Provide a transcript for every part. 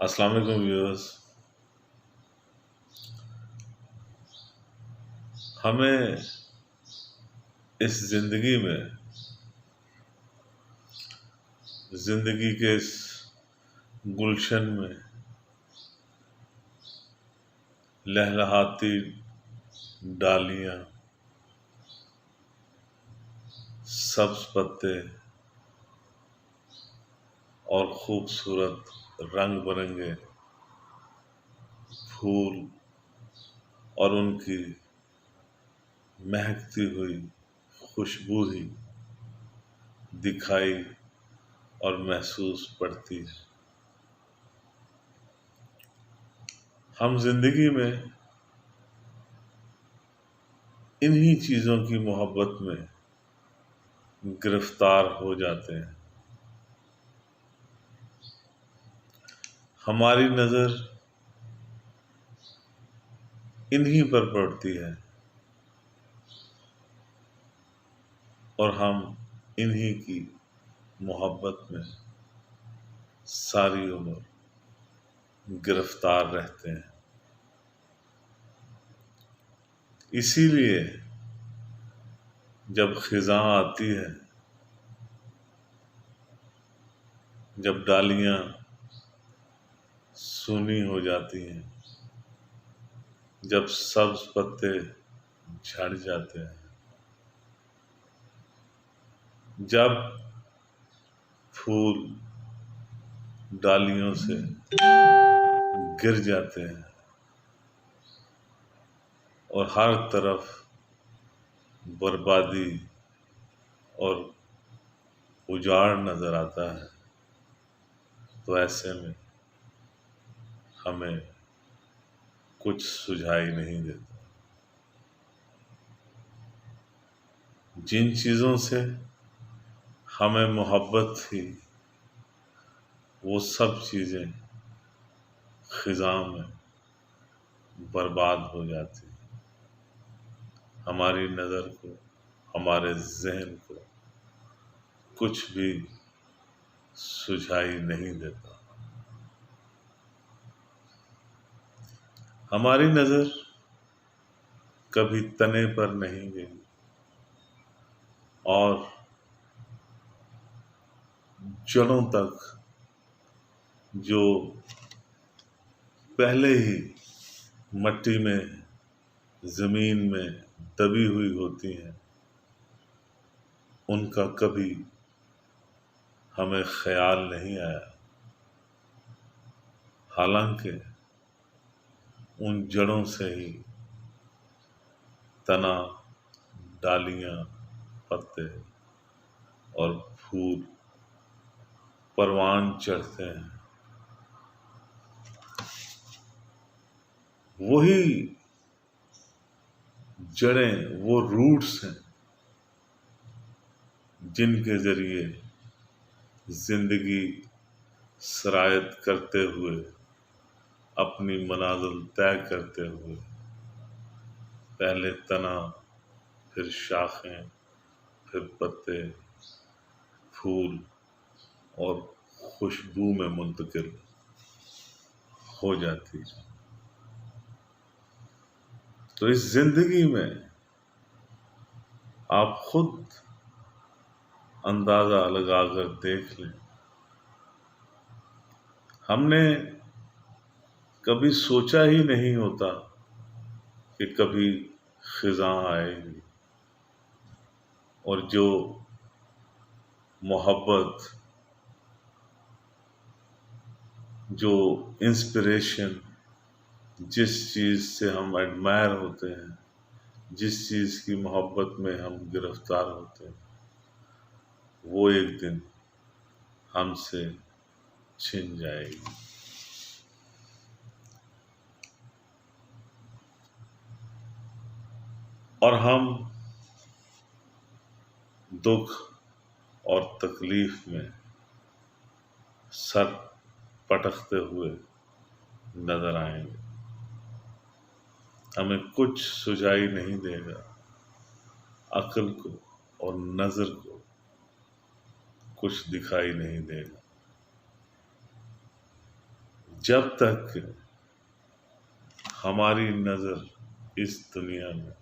السلام علیکم ویورس. ہمیں اس زندگی میں زندگی کے اس گلشن میں لہلہاتی ڈالیاں، سبز پتے اور خوبصورت رنگ برنگے پھول اور ان کی مہکتی ہوئی خوشبو ہی دکھائی اور محسوس پڑتی ہے. ہم زندگی میں انہی چیزوں کی محبت میں گرفتار ہو جاتے ہیں. ہماری نظر انہی پر پڑتی ہے اور ہم انہی کی محبت میں ساری عمر گرفتار رہتے ہیں. اسی لیے جب خزاں آتی ہے، جب ڈالیاں سونی ہو جاتی ہیں، جب سبز پتے جھڑ جاتے ہیں، جب پھول ڈالیوں سے گر جاتے ہیں اور ہر طرف بربادی اور اجاڑ نظر آتا ہے، تو ایسے میں ہمیں کچھ سجھائی نہیں دیتا. جن چیزوں سے ہمیں محبت تھی وہ سب چیزیں خزاں میں برباد ہو جاتی ہیں. ہماری نظر کو، ہمارے ذہن کو کچھ بھی سجھائی نہیں دیتا. ہماری نظر کبھی تنے پر نہیں گئی اور جڑوں تک جو پہلے ہی مٹی میں، زمین میں دبی ہوئی ہوتی ہیں، ان کا کبھی ہمیں خیال نہیں آیا. حالانکہ ان جڑوں سے ہی تنا، ڈالیاں، پتے اور پھول پروان چڑھتے ہیں. وہی جڑیں، وہ روٹس ہیں جن کے ذریعے زندگی سرایت کرتے ہوئے، اپنی منازل طے کرتے ہوئے، پہلے تنا، پھر شاخیں، پھر پتے، پھول اور خوشبو میں منتقل ہو جاتی ہے. تو اس زندگی میں آپ خود اندازہ لگا کر دیکھ لیں، ہم نے کبھی سوچا ہی نہیں ہوتا کہ کبھی خزاں آئے گی اور جو محبت، جو انسپریشن، جس چیز سے ہم ایڈمائر ہوتے ہیں، جس چیز کی محبت میں ہم گرفتار ہوتے ہیں، وہ ایک دن ہم سے چھن جائے گی. اور ہم دکھ اور تکلیف میں سر پٹکتے ہوئے نظر آئیں گے. ہمیں کچھ سجائی نہیں دے گا، عقل کو اور نظر کو کچھ دکھائی نہیں دے گا. جب تک ہماری نظر اس دنیا میں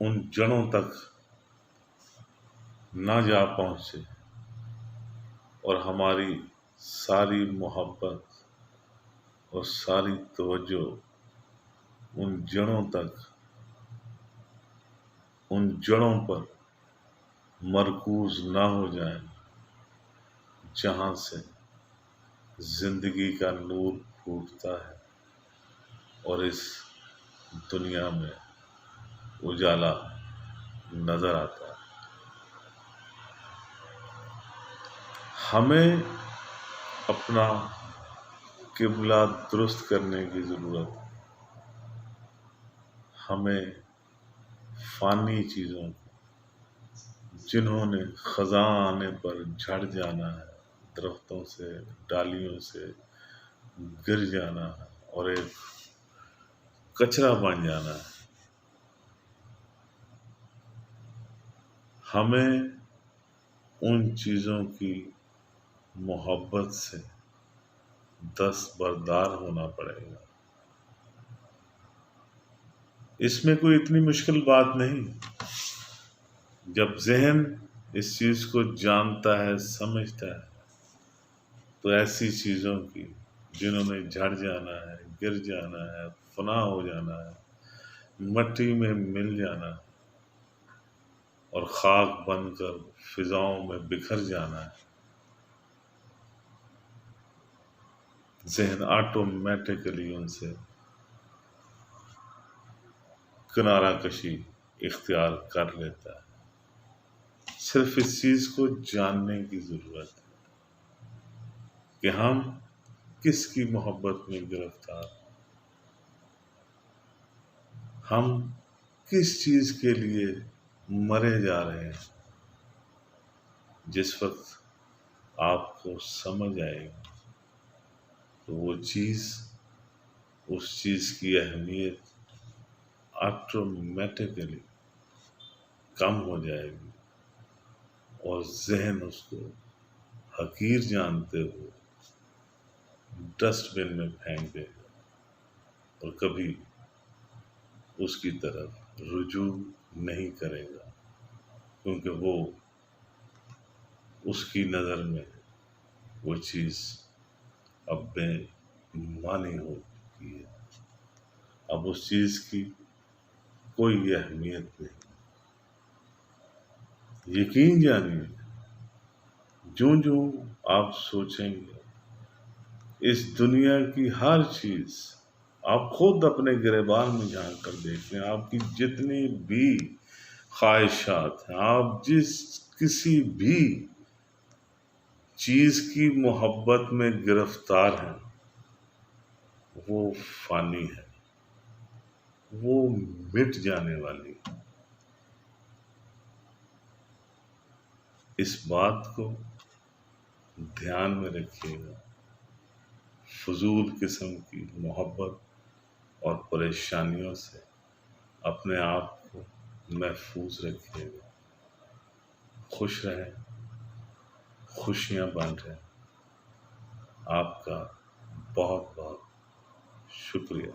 ان جڑوں تک نہ جا پہنچے اور ہماری ساری محبت اور ساری توجہ ان جڑوں پر مرکوز نہ ہو جائیں جہاں سے زندگی کا نور پھوٹتا ہے اور اس دنیا میں اجالا نظر آتا ہے. ہمیں اپنا قبلہ درست کرنے کی ضرورت ہے. ہمیں فانی چیزوں جنہوں نے خزاں آنے پر جھڑ جانا ہے، درختوں سے ڈالیوں سے گر جانا ہے اور ایک کچرا بن جانا ہے، ہمیں ان چیزوں کی محبت سے دستبردار ہونا پڑے گا. اس میں کوئی اتنی مشکل بات نہیں. جب ذہن اس چیز کو جانتا ہے، سمجھتا ہے، تو ایسی چیزوں کی جنہوں نے جھڑ جانا ہے، گر جانا ہے، فنا ہو جانا ہے، مٹی میں مل جانا ہے اور خاک بن کر فضاؤں میں بکھر جانا ہے، ذہن آٹومیٹیکلی ان سے کنارہ کشی اختیار کر لیتا ہے. صرف اس چیز کو جاننے کی ضرورت ہے کہ ہم کس کی محبت میں گرفتار ہیں، ہم کس چیز کے لیے مرے جا رہے ہیں. جس وقت آپ کو سمجھ آئے گی تو وہ چیز، اس چیز کی اہمیت آٹومیٹیکلی کم ہو جائے گی اور ذہن اس کو حقیر جانتے ہوئے ڈسٹ بن میں پھینک دے گا اور کبھی اس کی طرف رجوع نہیں کرے گا، کیونکہ وہ اس کی نظر میں وہ چیز اب بے معنی ہو چکی ہے. اب اس چیز کی کوئی اہمیت نہیں. یقین جانیے، جو آپ سوچیں گے اس دنیا کی ہر چیز، آپ خود اپنے گریبان میں جھانک کر دیکھ لیں، آپ کی جتنی بھی خواہشات ہیں، آپ جس کسی بھی چیز کی محبت میں گرفتار ہیں، وہ فانی ہے، وہ مٹ جانے والی ہے. اس بات کو دھیان میں رکھیے گا. فضول قسم کی محبت اور پریشانیوں سے اپنے آپ کو محفوظ رکھیے گا. خوش رہیں، خوشیاں بانٹیں. آپ کا بہت بہت شکریہ.